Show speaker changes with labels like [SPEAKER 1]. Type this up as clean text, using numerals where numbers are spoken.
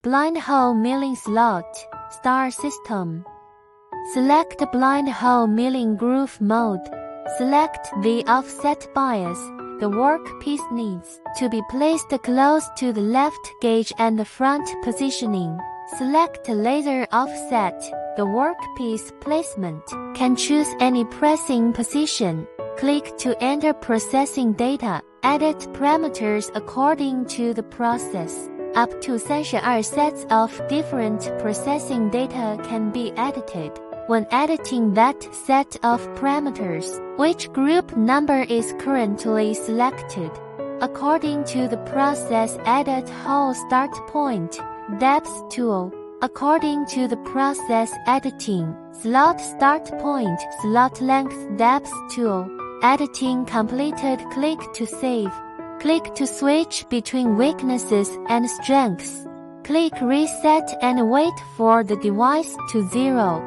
[SPEAKER 1] Blind hole milling slot, star system. Select blind hole milling groove mode. Select the offset bias. The workpiece needs to be placed close to the left gauge and the front positioning. Select laser offset. The workpiece placement can choose any pressing position. Click to enter processing data. Edit parameters according to the process. Up to 32 sets of different processing data can be edited. When editing that set of parameters, which group number is currently selected? According to the process, edit hole start point, depth tool. According to the process editing, slot start point, slot length depth tool. Editing completed. Click to save. Click to switch between weaknesses and strengths. Click reset and wait for the device to 0.